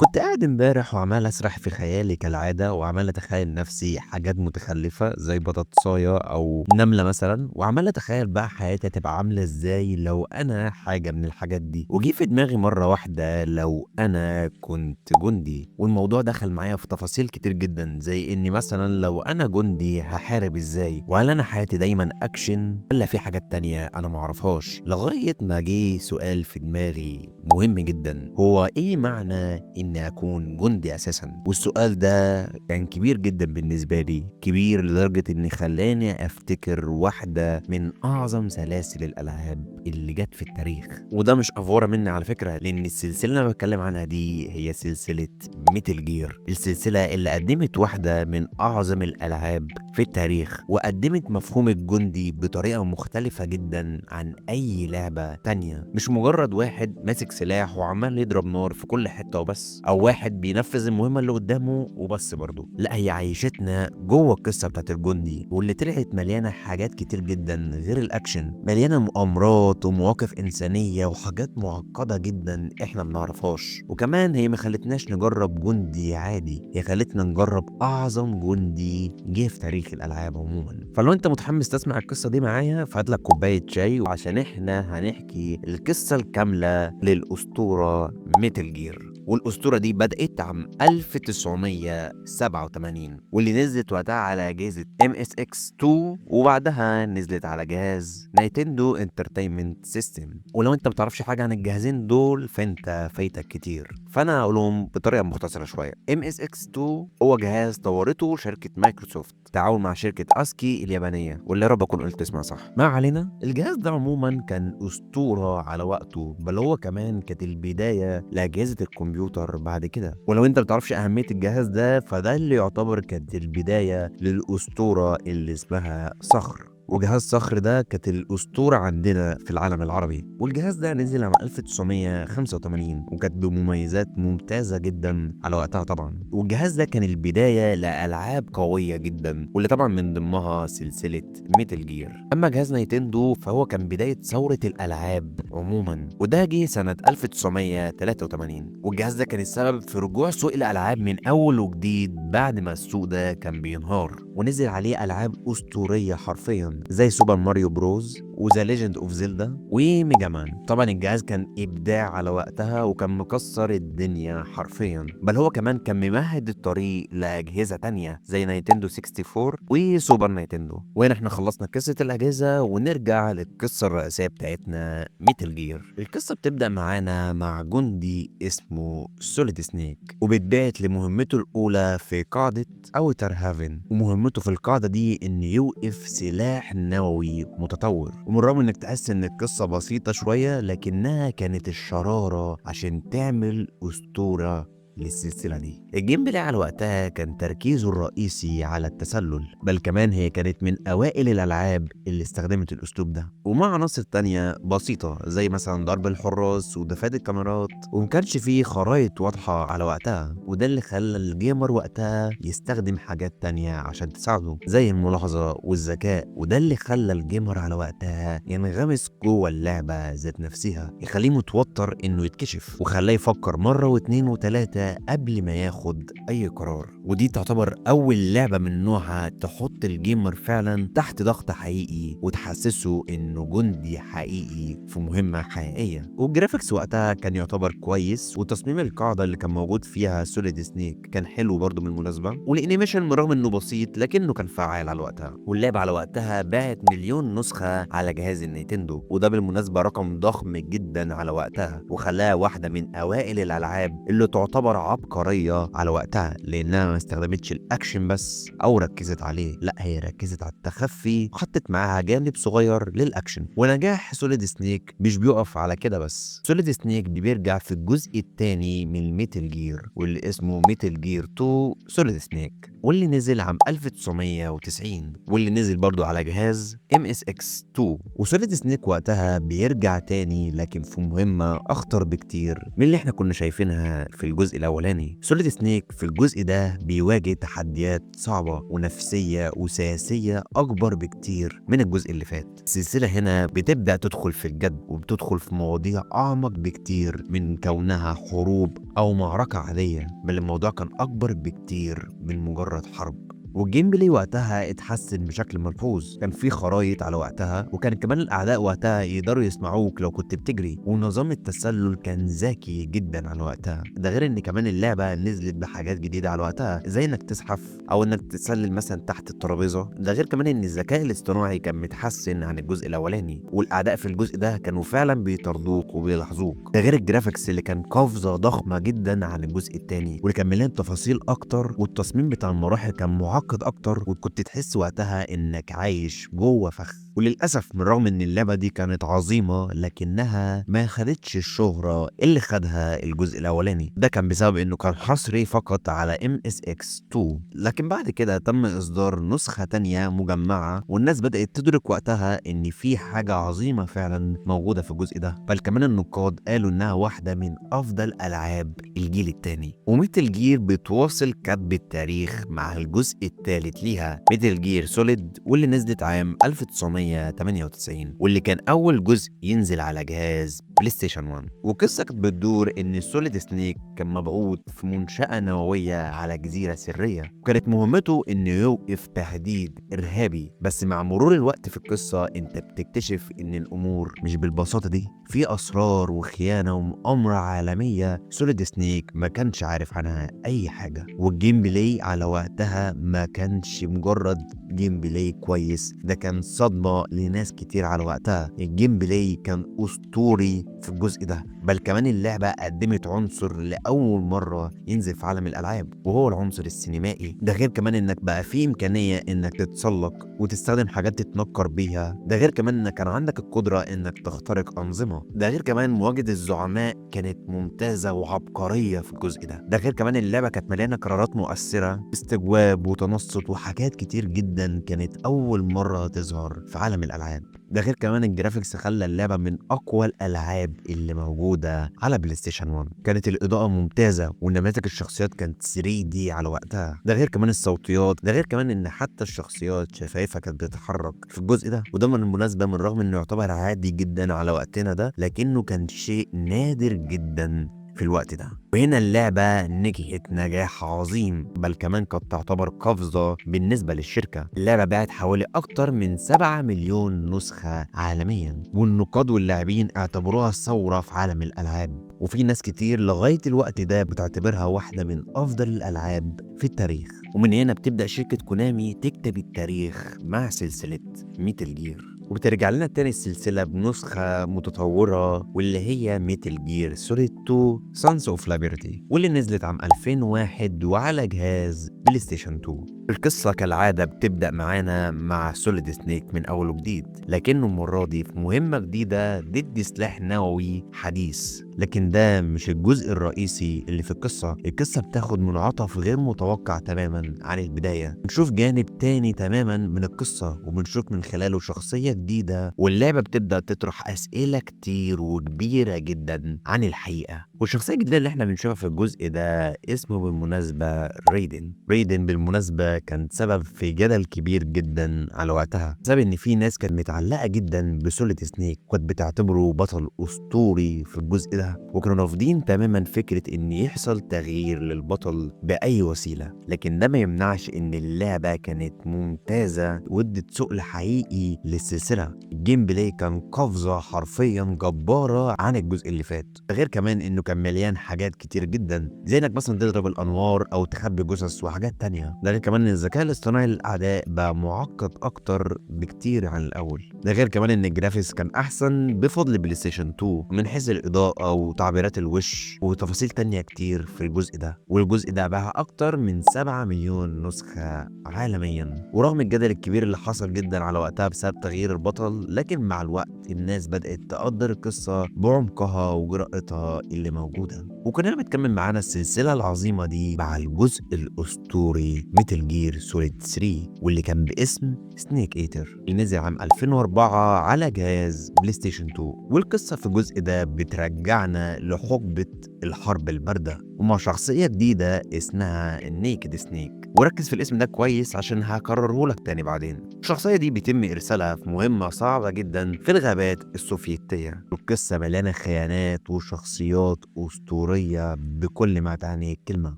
كنت قاعد امبارح وعمال اسرح في خيالي كالعادة وعمال اتخيل نفسي حاجات متخلفة زي بطاطساية او نملة مثلا، وعمال اتخيل بقى حياتي هتبقى عاملة ازاي لو انا حاجة من الحاجات دي. وجي في دماغي مرة واحدة لو انا كنت جندي، والموضوع دخل معايا في تفاصيل كتير جدا، زي اني مثلا لو انا جندي هحارب ازاي، وهل انا حياتي دايما اكشن ولا في حاجات تانية انا معرفهاش. لغاية ما جه سؤال في دماغي مهم جدا، هو ايه معنى اني اكون جندي اساسا؟ والسؤال ده كان كبير جدا بالنسبه لي، كبير لدرجه ان خلاني افتكر واحده من اعظم سلاسل الالعاب اللي جت في التاريخ. وده مش افوره مني على فكره، لان السلسله اللي انا بتكلم عنها دي هي سلسله ميتل جير، السلسله اللي قدمت واحده من اعظم الالعاب في التاريخ، وقدمت مفهوم الجندي بطريقه مختلفه جدا عن اي لعبه تانية. مش مجرد واحد ماسك سلاح وعمال يضرب نار في كل حته وبس، او واحد بينفذ المهمه اللي قدامه وبس برضه. لا، هي عيشتنا جوه القصه بتاعت الجندي، واللي طلعت مليانه حاجات كتير جدا غير الاكشن، مليانه مؤامرات ومواقف انسانيه وحاجات معقده جدا احنا ما نعرفهاش. وكمان هي ما خلتناش نجرب جندي عادي، هي خلتنا نجرب اعظم جندي جه في تاريخ الالعاب عموما. فلو انت متحمس تسمع القصه دي معايا، فهات لك كوبايه شاي، وعشان احنا هنحكي القصه الكامله للاسطوره ميتل جير. والاسطوره دي بدات عام 1987، واللي نزلت وقتها على اجهزه ام اس اكس 2، وبعدها نزلت على جهاز نينتندو انترتينمنت سيستم. ولو انت بتعرفش حاجه عن الجهازين دول فانت فايتك كتير، فانا هقولهم بطريقه مختصره شويه. ام اس اكس 2 هو جهاز طورته شركه مايكروسوفت تعاون مع شركه اسكي اليابانيه، واللي يا رب اكون قلت اسمها صح. ما علينا، الجهاز ده عموما كان اسطوره على وقته، بل هو كمان كانت البدايه لاجهزه الكمبيوتر بعد كده. ولو انت بتعرفش اهميه الجهاز ده، فده اللي يعتبر كانت البدايه للاسطوره اللي اسمها صخر. وجهاز صخر ده كانت الأسطورة عندنا في العالم العربي. والجهاز ده نزل عام 1985، وكانت بمميزات ممتازة جدا على وقتها طبعا. والجهاز ده كان البداية لألعاب قوية جدا، واللي طبعا من ضمنها سلسلة ميتل جير. أما جهاز نينتندو فهو كان بداية ثورة الألعاب عموما، وده جه سنة 1983. والجهاز ده كان السبب في رجوع سوق الألعاب من أول وجديد بعد ما السوق ده كان بينهار، ونزل عليه ألعاب أسطورية حرفيا زي سوبر ماريو بروز وذا ليجند اوف زيلدا وميجا مان. طبعا الجهاز كان ابداع على وقتها، وكان مكسر الدنيا حرفيا، بل هو كمان كان ممهد الطريق لاجهزه تانية زي نينتندو 64 وسوبر نينتندو. وهنا احنا خلصنا قصه الاجهزه، ونرجع للقصه الرئيسيه بتاعتنا ميتل جير. القصه بتبدا معانا مع جندي اسمه سوليد سنيك، وبيتبعت لمهمته الاولى في قاعده اوتر هافن. ومهمته في القاعده دي ان يوقف سلاح نووي متطور. ومن الرغم انك تحس ان القصه بسيطه شويه، لكنها كانت الشراره عشان تعمل اسطوره للسلسلة دي. الجيم بلاي على وقتها كان تركيزه الرئيسي على التسلل، بل كمان هي كانت من أوائل الألعاب اللي استخدمت الأسلوب ده، ومع عناصر تانية بسيطة زي مثلا ضرب الحراس ودفات الكاميرات. ومكانش فيه خرائط واضحة على وقتها، وده اللي خلى الجيمر وقتها يستخدم حاجات تانية عشان تساعده زي الملاحظة والذكاء. وده اللي خلى الجيمر على وقتها ينغمس جوه اللعبة ذات نفسها، يخليه متوتر انه يتكشف، وخلاه يفكر مرة واتنين وتلاتة قبل ما ياخد اي قرار. ودي تعتبر اول لعبة من نوعها تحط الجيمر فعلا تحت ضغط حقيقي، وتحسسه انه جندي حقيقي في مهمة حقيقية. والجرافيكس وقتها كان يعتبر كويس، وتصميم القاعدة اللي كان موجود فيها سوليد سنيك كان حلو برضو بالمناسبة. والانيميشن برغم انه بسيط لكنه كان فعال على وقتها. واللعبة على وقتها باعت مليون نسخة على جهاز النينتندو، وده بالمناسبة رقم ضخم جدا على وقتها، وخلاها واحدة من اوائل الالعاب اللي تعتبر عبقرية على وقتها، لانها ما استخدمتش الاكشن بس او ركزت عليه، لا هي ركزت على التخفي وحطت معاها جانب صغير للاكشن. ونجاح سوليد سنيك مش بيقف على كده بس، سوليد سنيك دي بيرجع في الجزء الثاني من ميتل جير، واللي اسمه ميتل جير 2 سوليد سنيك، واللي نزل عام 1990، واللي نزل برضو على جهاز ام اس اكس 2. وسوليد سنيك وقتها بيرجع تاني، لكن في مهمة اخطر بكتير من اللي احنا كنا شايفينها في الجزء الاولاني. سوليد سنيك في الجزء ده بيواجه تحديات صعبة ونفسية وسياسية اكبر بكتير من الجزء اللي فات. السلسلة هنا بتبدأ تدخل في الجد وبتدخل في مواضيع اعمق بكتير من كونها حروب او معركة عادية، بل الموضوع كان اكبر بكتير من مجرد حرب. والجيم بلاي وقتها اتحسن بشكل ملحوظ، كان في خرايط على وقتها، وكان كمان الاعداء وقتها يقدروا يسمعوك لو كنت بتجري، ونظام التسلل كان ذكي جدا على وقتها. ده غير ان كمان اللعبه نزلت بحاجات جديده على وقتها، زي انك تزحف او انك تتسلل مثلا تحت الترابيزه. ده غير كمان ان الذكاء الاصطناعي كان متحسن عن الجزء الاولاني، والاعداء في الجزء ده كانوا فعلا بيطاردوك وبيلاحظوك. ده غير الجرافيكس اللي كان قفزه ضخمه جدا عن الجزء الثاني، واللي كان مليان تفاصيل اكتر، والتصميم بتاع المراحل كان معقد اكتر، وكنت تحس وقتها انك عايش جوه فخ. وللاسف من رغم ان اللعبه دي كانت عظيمه، لكنها ما خدتش الشهره اللي خدها الجزء الاولاني. ده كان بسبب انه كان حصري فقط على MSX2، لكن بعد كده تم اصدار نسخه تانية مجمعه، والناس بدات تدرك وقتها ان في حاجه عظيمه فعلا موجوده في الجزء ده. بل كمان النقاد قالوا انها واحده من افضل العاب الجيل الثاني. وميتل جير بتواصل كتب التاريخ مع الجزء الثالث ليها، ميتل جير سوليد، واللي نزلت عام 1998، واللي كان اول جزء ينزل على جهاز بلاي ستيشن 1. وقصة كانت بتدور ان سوليد سنيك كان مبعوث في منشأة نووية على جزيرة سرية، وكانت مهمته انه يوقف تهديد ارهابي. بس مع مرور الوقت في القصة انت بتكتشف ان الامور مش بالبساطة دي، في اسرار وخيانة ومؤامرة عالمية سوليد سنيك ما كانش عارف عنها اي حاجة. والجيم بلاي على وقتها ما كانش مجرد جيم بلاي كويس، ده كان صدمة لناس كتير على وقتها. الجيم بلاي كان أسطوري في الجزء ده، بل كمان اللعبة قدمت عنصر لأول مرة ينزل في عالم الألعاب، وهو العنصر السينمائي. ده غير كمان إنك بقى في إمكانية إنك تتسلق وتستخدم حاجات تتنكر بيها. ده غير كمان إنك كان عندك القدرة إنك تخترق أنظمة. ده غير كمان مواجهة الزعماء كانت ممتازة وعبقرية في الجزء ده. ده غير كمان اللعبة كانت مليانة قرارات مؤثرة، استجواب وتنصت وحاجات كتير جدا كانت أول مرة تظهر في عالم الألعاب. ده غير كمان الجرافيكس خلى اللعبة من أقوى الألعاب اللي موجودة على بلاي ستيشن 1. كانت الإضاءة ممتازة، ونماذج الشخصيات كانت 3D على وقتها. ده غير كمان الصوتيات، ده غير كمان إن حتى الشخصيات شفايفها كانت بتتحرك في الجزء ده. وده بالمناسبة من رغم إنه يعتبر عادي جدا على وقتنا ده، لكنه كان شيء نادر جدا في الوقت ده. وهنا اللعبة نجحت نجاح عظيم، بل كمان قد تعتبر قفزة بالنسبة للشركة. اللعبة باعت حوالي أكتر من 7 مليون نسخة عالميا، والنقاد واللاعبين اعتبروها ثورة في عالم الألعاب. وفي ناس كتير لغاية الوقت ده بتعتبرها واحدة من أفضل الألعاب في التاريخ. ومن هنا بتبدأ شركة كونامي تكتب التاريخ مع سلسلة ميتل جير، وبترجع لنا تاني السلسلة بنسخة متطورة، واللي هي ميتل جير سوليد 2 سانز اوف ليبرتي، واللي نزلت عام 2001 وعلى جهاز بلاي ستيشن 2. القصة كالعادة بتبدأ معانا مع سوليد سنيك من أول وجديد، لكنه المرة دي في مهمة جديدة ضد سلاح نووي حديث. لكن ده مش الجزء الرئيسي اللي في القصة. القصة بتاخد منعطف غير متوقع تماما عن البداية، بنشوف جانب تاني تماما من القصة، وبنشوف من خلاله شخصية جديدة، واللعبة بتبدأ تطرح أسئلة كتير وكبيرة جدا عن الحقيقة. والشخصية الجديدة اللي احنا بنشوفها في الجزء ده اسمه بالمناسبة ريدن. ريدن بالمناسبة كان سبب في جدل كبير جدا على وقتها، بسبب ان في ناس كانت متعلقة جدا بسوليد سنيك، كانت بتعتبره بطل أسطوري في الجزء ده، وكانوا رافضين تماما فكرة ان يحصل تغيير للبطل بأي وسيلة. لكن ده ما يمنعش ان اللعبة كانت ممتازة وادت سؤل حقيقي للسلسلة. الجيم بلاي كان قفزة حرفيا جبارة عن الجزء اللي فات. غير كمان انه كان مليان حاجات كتير جدا، زي انك مثلا تضرب الانوار او تخبي جثث وحاجات تانية. ده غير كمان ان الذكاء الاصطناعي للاعداء بقى معقد اكتر بكتير عن الاول. ده غير كمان ان الجرافيكس كان احسن بفضل بلاي ستيشن 2 من حيث الاضاءة وتعبيرات الوش وتفاصيل تانية كتير في الجزء ده. والجزء ده باع اكتر من 7 مليون نسخة عالميا. ورغم الجدل الكبير اللي حصل جدا على وقتها بسبب تغيير البطل، لكن مع الوقت الناس بدأت تقدر القصة بعمقها وجرأتها اللي موجودة. وكنا بنكمل معانا السلسلة العظيمة دي مع الجزء الأسطوري ميتل جير سوليد 3 واللي كان باسم سنيك ايتر اللي نزل عام 2004 على جهاز بلاي ستيشن 2. والقصة في الجزء ده بترجعنا لحقبة الحرب الباردة ومع شخصية جديدة اسمها النيكد سنيك، وركز في الاسم ده كويس عشان هكرره لك تاني بعدين. الشخصية دي بيتم إرسالها في مهمة صعبة جدا في الغابات السوفيتية. القصة مليانة خيانات وشخصيات أسطورية بكل ما تعنيه الكلمة.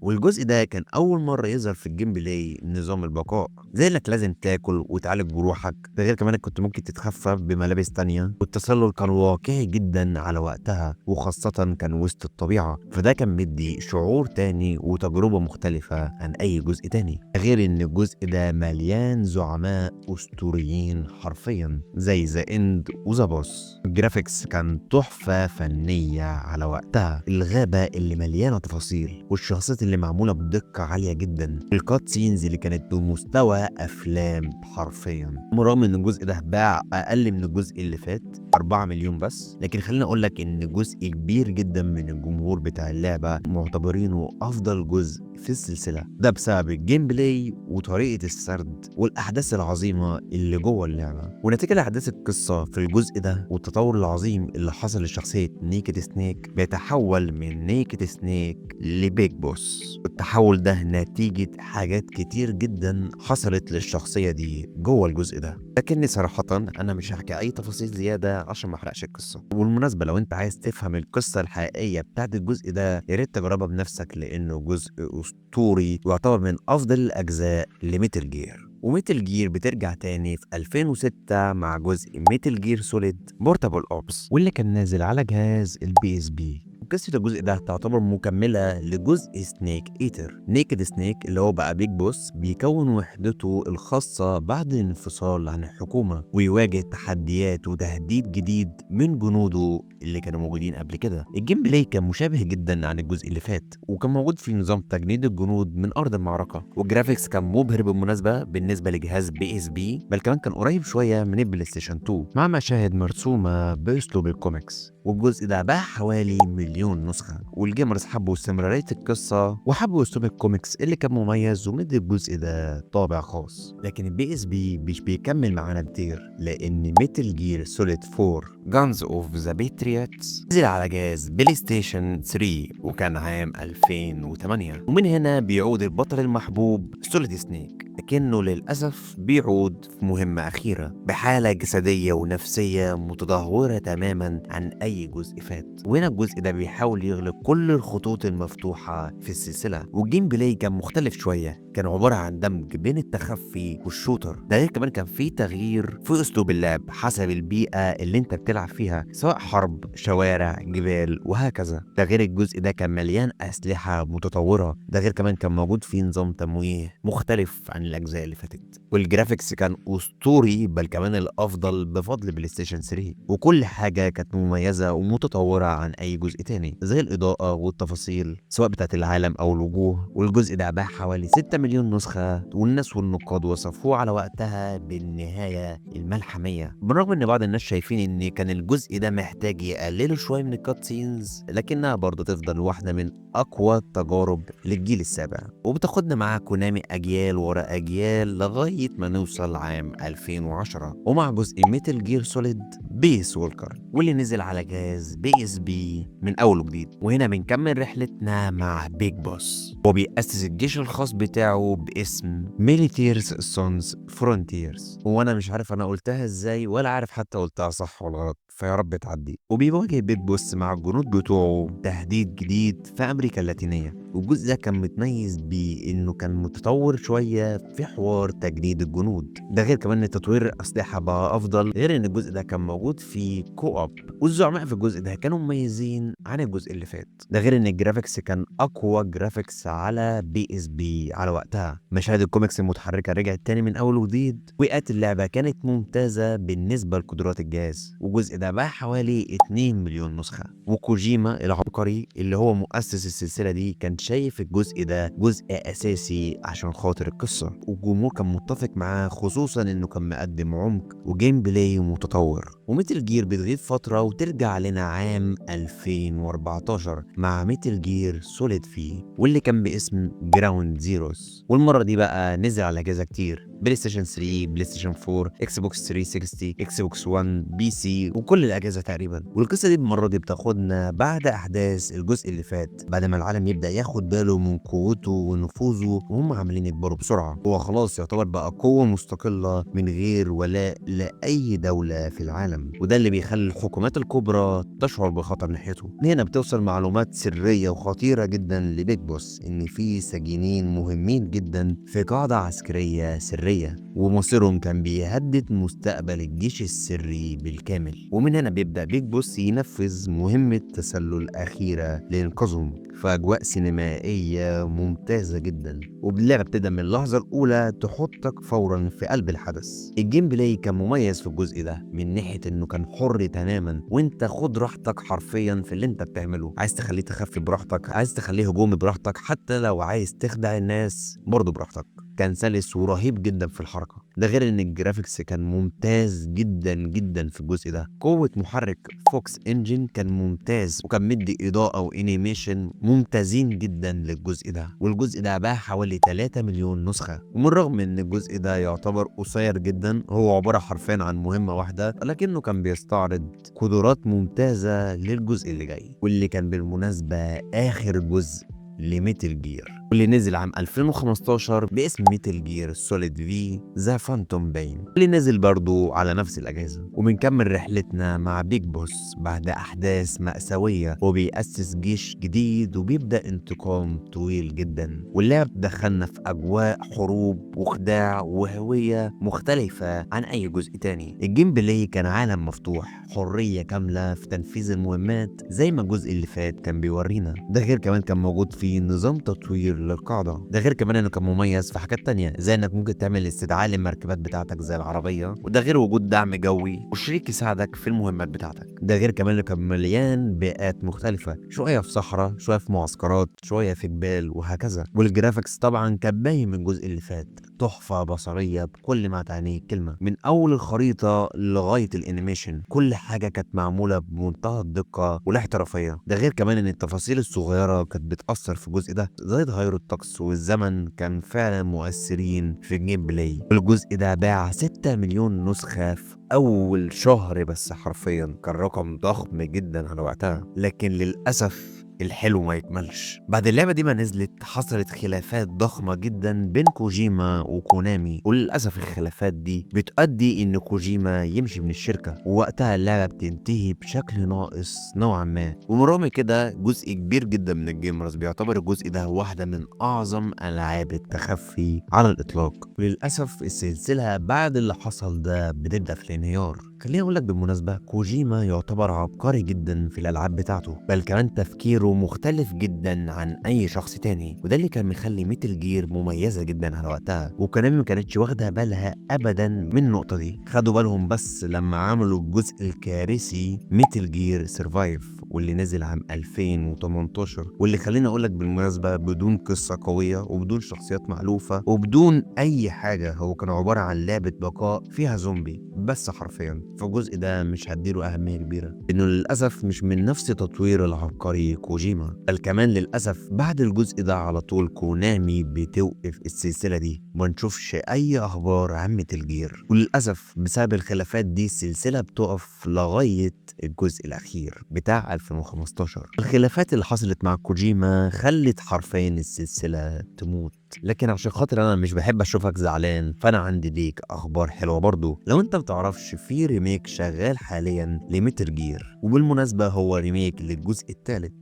والجزء ده كان أول مرة يظهر في الجيم بلاي نظام البقاء، زي إنك لازم تاكل وتعالج جروحك، ده غير كمان كنت ممكن تتخفى بملابس تانية. والتسلل كان واقعي جدا على وقتها وخاصة كان وسط الطبيعة، فده كان مدي شعور تاني وتجربة مختلفة عن أي جزء تاني. غير إن الجزء ده مليان زعماء أسطوريين حرفيا زي ذا إند وذا بوس. الجرافيكس كان تحفة فنية على وقتها، الغابة اللي مليانة تفاصيل والشخصيات اللي معمولة بدقة عالية جدا، الكات سينز اللي كانت بمستوى أفلام حرفيا. رغم إن الجزء ده باع أقل من الجزء اللي فات 4 مليون بس، لكن خليني أقول لك إن جزء كبير جدا من الجمهور بتاع اللعبة معتبرينه أفضل جزء في السلسلة، ده بسبب الجيم بلاي وطريقة السرد والأحداث العظيمة اللي جوه اللعبة. ونتيجة لأحداث القصة في الجزء ده والتطور العظيم اللي حصل لشخصية نيكد سنيك، بيتحول من نيكد سنيك لبيج بوس. التحول ده نتيجة حاجات كتير جدا حصلت للشخصية دي جوه الجزء ده، لكني صراحة أنا مش هحكي أي تفاصيل زيادة عشان ما أحرقش القصة. وبالمناسبة لو أنت عايز تفهم القصة الحقيقية بتاعت الجزء ده يا ريت تجربها بنفسك، لأنه جزء أسطوري ويعتبر من أفضل الأجزاء لميتل جير. وميتل جير بترجع تاني في 2006 مع جزء ميتل جير سوليد بورتابل أوبس واللي كان نازل على جهاز البي اس بي. قصة الجزء ده تعتبر مكملة لجزء سنيك ايتر. نيكد سنيك اللي هو بقى بيج بوس بيكون وحدته الخاصة بعد الانفصال عن الحكومة ويواجه تحديات وتهديد جديد من جنوده اللي كانوا موجودين قبل كده. الجيم بلاي كان مشابه جدا عن الجزء اللي فات وكان موجود في نظام تجنيد الجنود من أرض المعركة، والجرافيكس كان مبهر بالمناسبة بالنسبة لجهاز بي اس بي، بل كمان كان قريب شوية من البلاي ستيشن 2 مع مشاهد مرسومة بأسلوب الكوميكس. والجزء ده باع حوالي مليون نسخة، والجيمرز حبوا استمرارية القصة وحبوا اسلوب الكوميكس اللي كان مميز ومدي الجزء ده طابع خاص. لكن البي اس بي مش بيكمل معانا كتير، لان ميتل جير سوليد 4 جانز اوف ذا باتريوتس نزل على جهاز بلاي ستيشن 3 وكان عام 2008. ومن هنا بيعود البطل المحبوب سوليد سنيك، لكنه للأسف بيعود في مهمة أخيرة بحالة جسدية ونفسية متدهورة تماما عن أي جزء فات. وهنا الجزء ده بيحاول يغلق كل الخطوط المفتوحة في السلسلة. والجيم بلاي كان مختلف شوية، كان عبارة عن دمج بين التخفي والشوتر، ده غير كمان كان في تغيير في أسلوب اللعب حسب البيئة اللي انت بتلعب فيها، سواء حرب، شوارع، جبال وهكذا. ده غير الجزء ده كان مليان أسلحة متطورة، ده غير كمان كان موجود فيه نظام تمويه مختلف عن الأجزاء اللي فاتت. والجرافيكس كان أسطوري، بل كمان الأفضل بفضل بلاي ستيشن 3. وكل حاجة كانت مميزة ومتطورة عن أي جزء تاني، زي الإضاءة والتفاصيل سواء بتاعت العالم أو الوجوه. والجزء ده باع حوالي 6 مليون نسخة، والناس والنقاد وصفوه على وقتها بالنهاية الملحمية. بالرغم إن بعض الناس شايفين إن كان الجزء ده محتاج يقللوا شوية من الكات سينز، لكنها برضه تفضل واحدة من أقوى التجارب للجيل السابع، وبتاخدنا مع كونامي أجيال ورا أجيال لغاية ما نوصل عام 2010 ومع جزء ميتل جير سوليد بيس وولكر واللي نزل على جهاز بي اس بي من أول وجديد. وهنا بنكمل رحلتنا مع بيج بوس، وبيأسس الجيش الخاص بتاعه باسم ميليتيرز سونز فرونتيرز، وانا مش عارف انا قلتها ازاي ولا عارف حتى قلتها صح ولا غلط، فيا رب تعدي. وبيواجه بيج بوس مع الجنود بتوعه تهديد جديد في امريكا اللاتينيه. والجزء ده كان متميز بانه كان متطور شويه في حوار تجنيد الجنود، ده غير كمان ان تطوير الاسلحه بقى افضل، غير ان الجزء ده كان موجود فيه كو اب، والزعماء في الجزء ده كانوا مميزين عن الجزء اللي فات. ده غير ان الجرافيكس كان اقوى جرافيكس على بي اس بي على وقتها. مشاهد الكوميكس المتحركه رجعت تاني من اول وجديد، وقات اللعبه كانت ممتازه بالنسبه لقدرات الجهاز. والجزء ده ده باع حوالي 2 مليون نسخة. وكوجيما العبقري اللي هو مؤسس السلسلة دي كان شايف الجزء ده جزء أساسي عشان خاطر القصة، والجمهور كان متفق معاه، خصوصا إنه كان مقدم عمق وجيم بلاي متطور. وميتل جير بتغيب فترة وترجع لنا عام 2014 مع ميتل جير سوليد في، واللي كان باسم جراوند زيروز. والمرة دي بقى نزل على أجهزة كتير: بلاي ستيشن 3، بلاي ستيشن 4، اكس بوكس 360، اكس بوكس 1، بي سي، وكل الأجهزة تقريبا. والقصة دي المرة دي بتاخدنا بعد أحداث الجزء اللي فات، بعد ما العالم يبدأ ياخد باله من قوته ونفوذه وهم عاملين يكبروا بسرعة. هو خلاص يعتبر بقى قوة مستقلة من غير ولاء لأي دولة في العالم، وده اللي بيخلي الحكومات الكبرى تشعر بخطر ناحيته. هنا بتوصل معلومات سرية وخطيرة جدا لبيج بوس إن في سجينين مهمين جدا في قاعدة عسكرية سرية، ومصيرهم كان بيهدد مستقبل الجيش السري بالكامل. ومن هنا بيبدأ بيج بوس ينفذ مهمة تسلل أخيرة لإنقاذهم في أجواء سينمائية ممتازة جدا. وباللعبة بتبدأ من اللحظة الأولى تحطك فورا في قلب الحدث. الجيم بلاي كان مميز في الجزء ده من ناحية إنه كان حر تماما، وأنت خد راحتك حرفيا في اللي أنت بتعمله. عايز تخليه تخفي براحتك، عايز تخليه هجومي براحتك، حتى لو عايز تخدع الناس برضه براحتك. كان سلس ورهيب جدا في الحركة. ده غير ان الجرافيكس كان ممتاز جدا جدا في الجزء ده. قوة محرك فوكس انجن كان ممتاز، وكان مدي اضاءة وانيميشن ممتازين جدا للجزء ده. والجزء ده باع حوالي 3 مليون نسخة. ومن رغم ان الجزء ده يعتبر قصير جدا، هو عبارة حرفيا عن مهمة واحدة، لكنه كان بيستعرض قدرات ممتازة للجزء اللي جاي، واللي كان بالمناسبة اخر جزء لميتل جير، واللي نزل عام 2015 باسم ميتل جير سوليد في ذا فانتوم بين، اللي نزل برضو على نفس الأجهزة. وبنكمل رحلتنا مع بيج بوس بعد أحداث مأساوية، وبيأسس جيش جديد وبيبدأ انتقام طويل جدا. واللعبة دخلنا في أجواء حروب وخداع وهوية مختلفة عن أي جزء تاني. الجيم بلاي كان عالم مفتوح، حرية كاملة في تنفيذ المهمات زي ما الجزء اللي فات كان بيورينا. ده غير كمان كان موجود فيه نظام تطوير للقاعدة. ده غير كمان انه كان مميز في حاجات تانية، زي انك ممكن تعمل استدعاء للمركبات بتاعتك زي العربية. وده غير وجود دعم جوي وشريك يساعدك في المهمات بتاعتك. ده غير كمان انه كان مليان بيئات مختلفة، شوية في صحراء، شوية في معسكرات، شوية في جبال، وهكذا. والجرافيكس طبعا كان باين من الجزء اللي فات تحفة بصرية بكل ما تعنيه الكلمة، من أول الخريطة لغاية الانيميشن. كل حاجة كانت معمولة بمنتهى الدقة والاحترافية. ده غير كمان ان التفاصيل الصغيرة كانت بتأثر في الجزء ده، زي تغير الطقس والزمن كان فعلا مؤثرين في الجيم بلاي. والجزء ده باع 6 مليون نسخة في أول شهر بس، حرفيا كان رقم ضخم جدا على وقتها. لكن للأسف الحلو ما يكملش. بعد اللعبة دي ما نزلت حصلت خلافات ضخمة جدا بين كوجيما وكونامي، وللأسف الخلافات دي بتؤدي ان كوجيما يمشي من الشركة، ووقتها اللعبة بتنتهي بشكل ناقص نوعا ما. ومن رغم كده جزء كبير جدا من الجيمرز بيعتبر الجزء ده واحدة من أعظم ألعاب التخفي على الإطلاق. وللأسف السلسلة بعد اللي حصل ده بتبدأ في الانهيار. خليني اقول لك بالمناسبه، كوجيما يعتبر عبقري جدا في الالعاب بتاعته، بل كمان تفكيره مختلف جدا عن اي شخص تاني. وده اللي كان مخلي ميتل جير مميزه جدا على وقتها، وكونامي ما كانتش واخده بالها ابدا من النقطه دي. خدوا بالهم بس لما عملوا الجزء الكارثي ميتل جير سرفايف، واللي نزل عام 2018، واللي خليني اقول لك بالمناسبه بدون قصه قويه وبدون شخصيات مألوفه وبدون اي حاجه، هو كان عباره عن لعبه بقاء فيها زومبي بس حرفيا. فالجزء ده مش هديله أهمية كبيرة، لأنه للأسف مش من نفس تطوير العبقري كوجيما. بل كمان للأسف بعد الجزء ده على طول كونامي بتوقف السلسلة دي، ما نشوفش أي أخبار عن ميتل جير. وللأسف بسبب الخلافات دي السلسلة بتقف لغاية الجزء الأخير بتاع 2015. الخلافات اللي حصلت مع كوجيما خلت حرفيا السلسلة تموت. لكن عشان خاطر انا مش بحب اشوفك زعلان، فانا عندي ليك اخبار حلوه برضو. لو انت متعرفش، في ريميك شغال حاليا لميتل جير، وبالمناسبه هو ريميك للجزء الثالث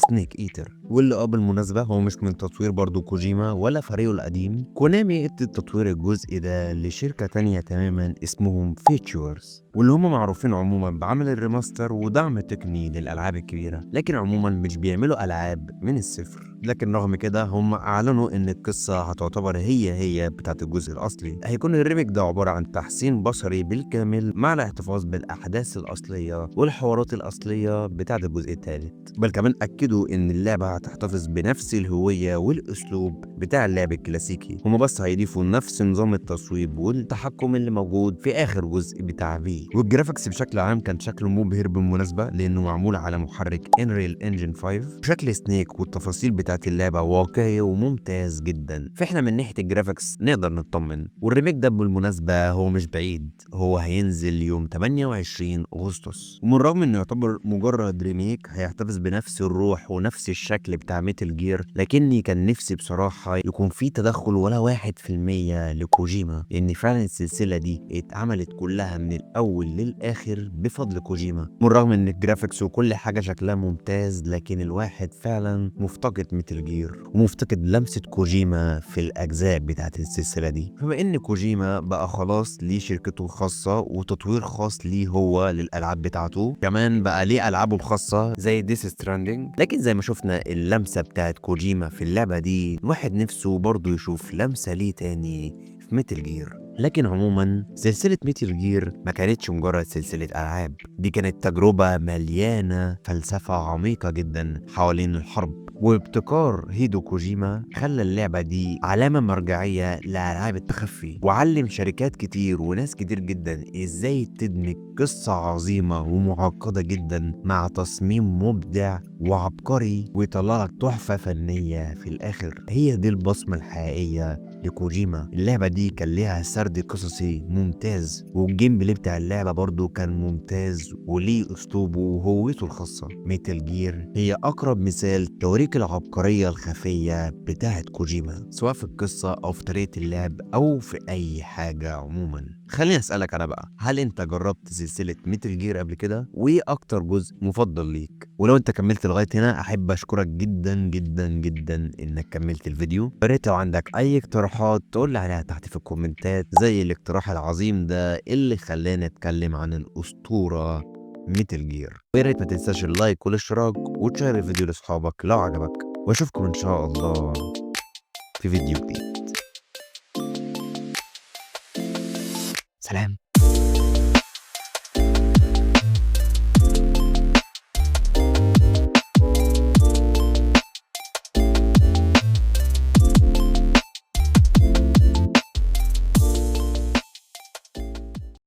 سنيك ايتر. واللي بالمناسبة هو مش من تطوير برضو كوجيما ولا فريقه القديم. كونامي ادت تطوير الجزء ده لشركة تانية تماما اسمهم فيتشورز، واللي هم معروفين عموما بعمل الريماستر ودعم تقني للألعاب الكبيرة، لكن عموما مش بيعملوا ألعاب من الصفر. لكن رغم كده هم أعلنوا إن القصة هتعتبر هي بتاعت الجزء الأصلي. هيكون الريميك ده عبارة عن تحسين بصري بالكامل مع الاحتفاظ بالأحداث الأصلية والحوارات الأصلية بتاعت الجزء الثالث. بل كمان أكدوا إن اللعبة هتحتفظ بنفس الهوية والأسلوب بتاع اللعب الكلاسيكي، هما بس هيضيفوا نفس نظام التصويب والتحكم اللي موجود في آخر جزء بتاع في. والجرافيكس بشكل عام كان شكله مبهر بالمناسبة، لأنه معمول على محرك انريل انجن 5. شكل سنيك والتفاصيل بتاعت اللعبة واقعي وممتاز جدا، فاحنا من ناحية الجرافيكس نقدر نطمن. والريميك ده بالمناسبة هو مش بعيد، هو هينزل يوم 28 أغسطس. ومن رغم انه يعتبر مجرد ريميك هيحتفظ بنفس الروح ونفس الشكل بتاع ميتل جير، لكني كان نفسي بصراحة يكون في تدخل ولا 1% لكوجيما، لان فعلا السلسلة دي اتعملت كلها من الاول للاخر بفضل كوجيما. من رغم ان الجرافيكس وكل حاجة شكلها ممتاز، لكن الواحد فعلا مفتقد ميتل جير ومفتقد لمسة كوجيما في الاجزاء بتاعت السلسلة دي. فبما ان كوجيما بقى خلاص ليه شركته الخاصة وتطوير خاص ليه هو للالعاب بتاعته، كمان بقى ليه العابه الخاصة زي ديس ستراندنج. لكن زي ما شفنا اللمسة بتاعت كوجيما في اللعبة دي، الواحد نفسه برضه يشوف لمسة ليه تاني في ميتل جير. لكن عموما سلسلة ميتل جير ما كانتش مجرد سلسلة ألعاب، دي كانت تجربة مليانة فلسفة عميقة جدا حوالين الحرب. وابتكار هيدو كوجيما خلى اللعبة دي علامة مرجعية لألعاب التخفي، وعلم شركات كتير وناس كتير جدا ازاي تدمج قصة عظيمة ومعقدة جدا مع تصميم مبدع وعبقري ويطلع لك تحفة فنية في الآخر. هي دي البصمة الحقيقية لكوجيما. اللعبة دي كان ليها سرد قصصي ممتاز، والجيم بلاي بتاع اللعبة برضو كان ممتاز وليه أسلوبه وهويته الخاصة. ميتال جير هي أقرب مثال توريك العبقرية الخفية بتاعت كوجيما، سواء في القصة أو في طريقة اللعب أو في أي حاجة عموما. خليني أسألك أنا بقى، هل أنت جربت سلسلة ميتال جير قبل كده؟ وإيه أكتر جزء مفضل ليك؟ ولو أنت كملت لغاية هنا أحب أشكرك جدا جدا جدا إنك كملت الفيديو. يا ريت لو عندك أي اقتراحات تقول لي عليها تحت في الكومنتات، زي الاقتراح العظيم ده اللي خلاني أتكلم عن الأسطورة ميتال جير. ويا ريت ما تنساش اللايك والاشتراك وتشير الفيديو لاصحابك لو عجبك، واشوفكم ان شاء الله في فيديو جديد. سلام.